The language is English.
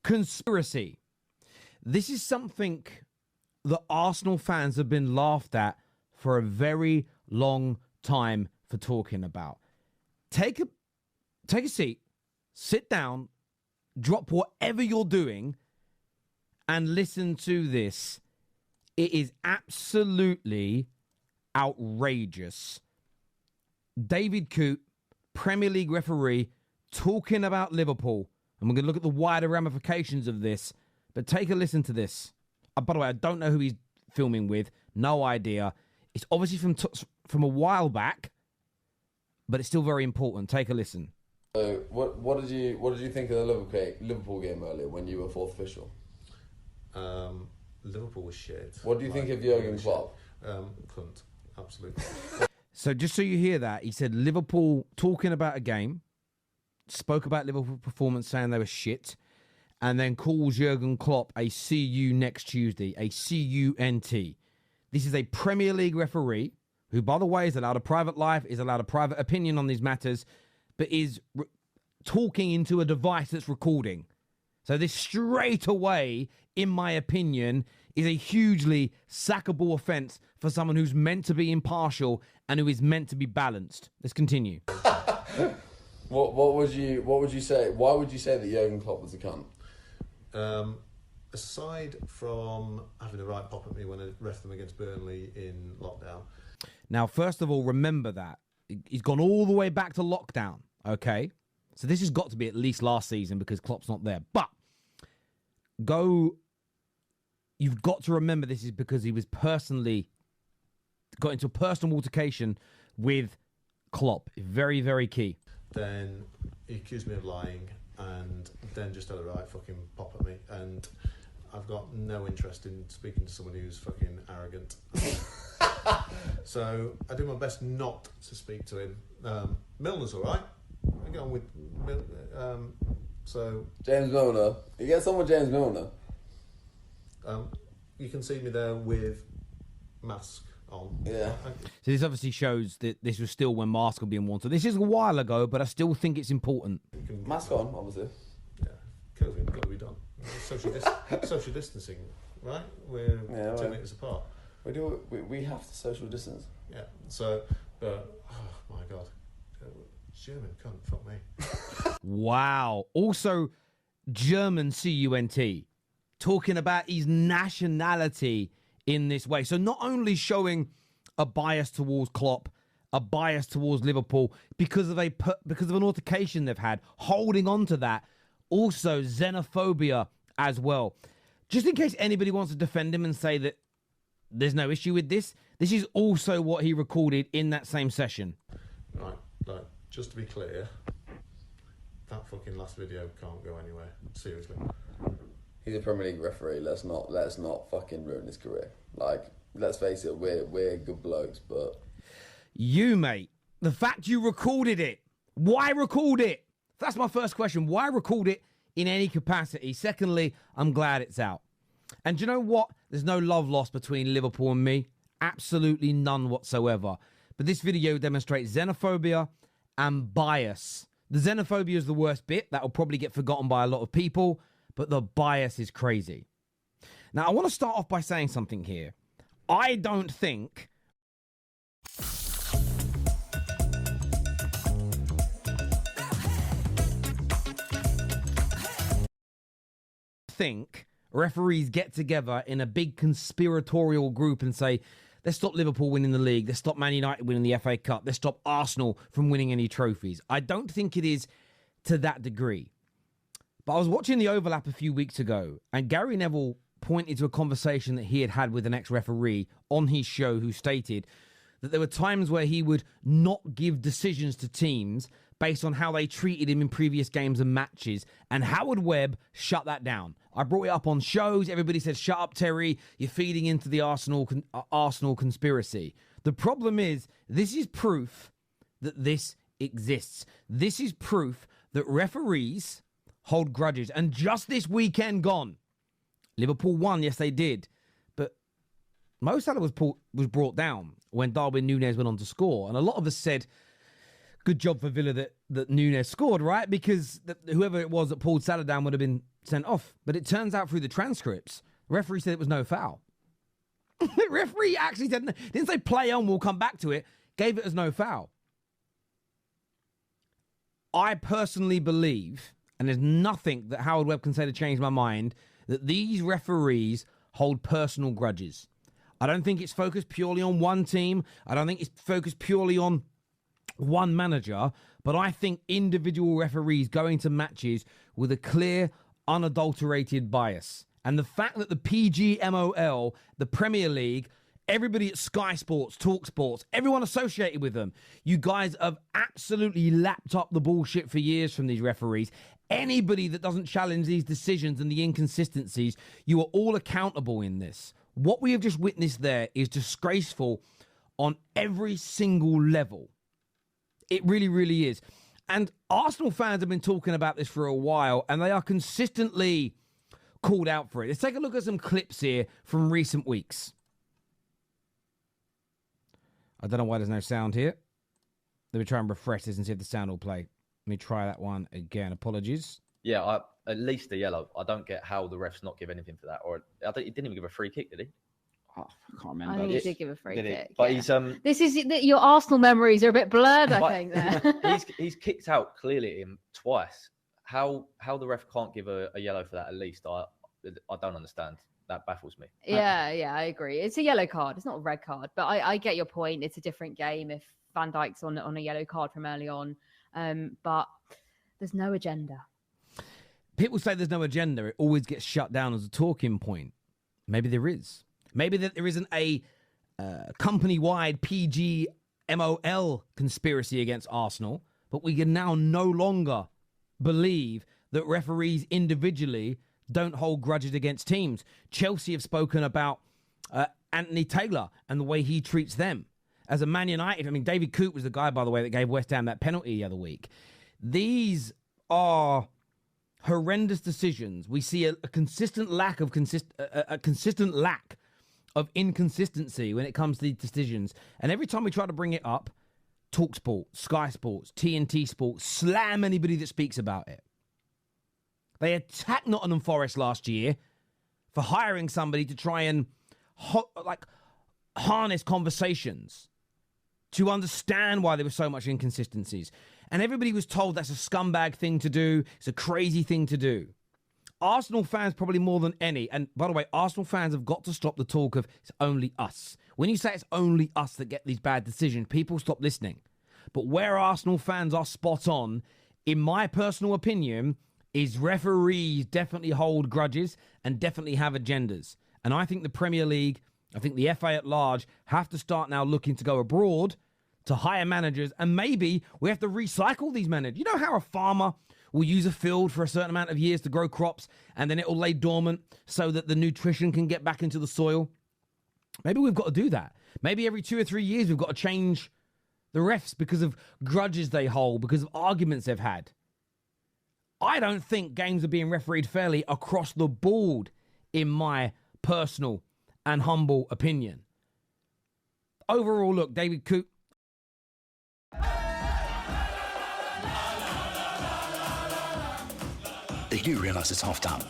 conspiracy. This is something that Arsenal fans have been laughed at for a very long time for talking about. Take a seat, sit down, drop whatever you're doing, and listen to this. It is absolutely outrageous. David Coote, Premier League referee, talking about Liverpool. And we're going to look at the wider ramifications of this. But take a listen to this. By the way, I don't know who he's filming with. No idea. It's obviously from a while back, but it's still very important. Take a listen. So, what did you think of the Liverpool game earlier when you were fourth official? Liverpool was shit. What do you think of Jurgen Klopp? Cunt, absolutely. So just so you hear that, he said Liverpool talking about a game, spoke about Liverpool performance, saying they were shit, and then calls Jurgen Klopp a see you next Tuesday, a C-U-N-T. This is a Premier League referee who, by the way, is allowed a private life, is allowed a private opinion on these matters, but is talking into a device that's recording. So this straight away, in my opinion, is a hugely sackable offence for someone who's meant to be impartial and who is meant to be balanced. Let's continue. What would you say? Why would you say that Jurgen Klopp was a cunt? Aside from having a right pop at me when I ref them against Burnley in lockdown. Now, first of all, remember that. He's gone all the way back to lockdown, okay? So this has got to be at least last season because Klopp's not there. But you've got to remember this is because he was got into a personal altercation with Klopp. Very, very key. Then he accused me of lying and then just had a right fucking pop at me. And I've got no interest in speaking to someone who's fucking arrogant. So I do my best not to speak to him. Milner's all right. I get on with James Milner. You get someone James Milner. You can see me there with mask on. Yeah. So this obviously shows that this was still when masks were being worn. So this is a while ago, but I still think it's important. Mask on, obviously. Yeah. COVID, got to be done. Social distancing, right? We're 2 meters apart. We have to social distance. Yeah. So, but oh my god, German cunt, fuck me. Wow. Also, German C-U-N-T, talking about his nationality in this way. So not only showing a bias towards Klopp, a bias towards Liverpool because of an altercation they've had, holding on to that, also xenophobia as well. Just in case anybody wants to defend him and say that there's no issue with this, this is also what he recorded in that same session. Right, like, just to be clear, that fucking last video can't go anywhere. Seriously. He's a Premier League referee. Let's not fucking ruin his career. Like, let's face it, we're good blokes, but you, mate, the fact you recorded it, why record it? That's my first question. Why record it in any capacity? Secondly, I'm glad it's out. And do you know what? There's no love lost between Liverpool and me. Absolutely none whatsoever. But this video demonstrates xenophobia and bias. The xenophobia is the worst bit. That will probably get forgotten by a lot of people. But the bias is crazy. Now, I want to start off by saying something here. I don't think referees get together in a big conspiratorial group and say, let's stop Liverpool winning the league, let's stop Man United winning the FA Cup, let's stop Arsenal from winning any trophies. I don't think it is to that degree. But I was watching The Overlap a few weeks ago, and Gary Neville pointed to a conversation that he had had with an ex-referee on his show who stated that there were times where he would not give decisions to teams based on how they treated him in previous games and matches, and Howard Webb shut that down. I brought it up on shows. Everybody said, shut up, Terry. You're feeding into the Arsenal conspiracy. The problem is, this is proof that this exists. This is proof that referees hold grudges. And just this weekend gone, Liverpool won. Yes, they did. But Mo Salah was brought down when Darwin Núñez went on to score. And a lot of us said, good job for Villa that Núñez scored, right? Because whoever it was that pulled Salah down would have been sent off. But it turns out through the transcripts, the referee said it was no foul. The referee actually said, didn't say play on, we'll come back to it, gave it as no foul. I personally believe, and there's nothing that Howard Webb can say to change my mind, that these referees hold personal grudges. I don't think it's focused purely on one team. I don't think it's focused purely on one manager. But I think individual referees go into matches with a clear, unadulterated bias. And the fact that the PGMOL, the Premier League, everybody at Sky Sports, Talk Sports, everyone associated with them, you guys have absolutely lapped up the bullshit for years from these referees. Anybody that doesn't challenge these decisions and the inconsistencies, you are all accountable in this. What we have just witnessed there is disgraceful on every single level. It really, really is. And Arsenal fans have been talking about this for a while, and they are consistently called out for it. Let's take a look at some clips here from recent weeks. I don't know why there's no sound here. Let me try and refresh this and see if the sound will play. Let me try that one again. Apologies. Yeah, at least a yellow. I don't get how the refs not give anything for that. Or he didn't even give a free kick, did he? Oh, I can't remember. I think he did give a free kick. But yeah. he's This is your Arsenal memories are a bit blurred, I think. There. he's kicked out clearly at him twice. How the ref can't give a yellow for that? At least I don't understand. That baffles me. Yeah, I agree. It's a yellow card. It's not a red card. But I get your point. It's a different game if Van Dijk's on a yellow card from early on. But there's no agenda. People say there's no agenda. It always gets shut down as a talking point. Maybe there is. Maybe that there isn't a company-wide PGMOL conspiracy against Arsenal, but we can now no longer believe that referees individually don't hold grudges against teams. Chelsea have spoken about Anthony Taylor and the way he treats them. As a Man United, I mean, David Coote was the guy, by the way, that gave West Ham that penalty the other week. These are horrendous decisions. We see a consistent lack of inconsistency when it comes to these decisions. And every time we try to bring it up, TalkSport, Sky Sports, TNT Sports slam anybody that speaks about it. They attacked Nottingham Forest last year for hiring somebody to try and harness conversations to understand why there were so much inconsistencies. And everybody was told that's a scumbag thing to do. It's a crazy thing to do. Arsenal fans probably more than any. And by the way, Arsenal fans have got to stop the talk of it's only us. When you say it's only us that get these bad decisions, people stop listening. But where Arsenal fans are spot on, in my personal opinion, is referees definitely hold grudges and definitely have agendas. And I think the Premier League, I think the FA at large have to start now looking to go abroad to hire managers, and maybe we have to recycle these managers. You know how a farmer will use a field for a certain amount of years to grow crops, and then it will lay dormant so that the nutrition can get back into the soil? Maybe we've got to do that. Maybe every 2 or 3 years we've got to change the refs because of grudges they hold, because of arguments they've had. I don't think games are being refereed fairly across the board, in my personal and humble opinion. Overall, look, David Coote. They do realise it's half-time.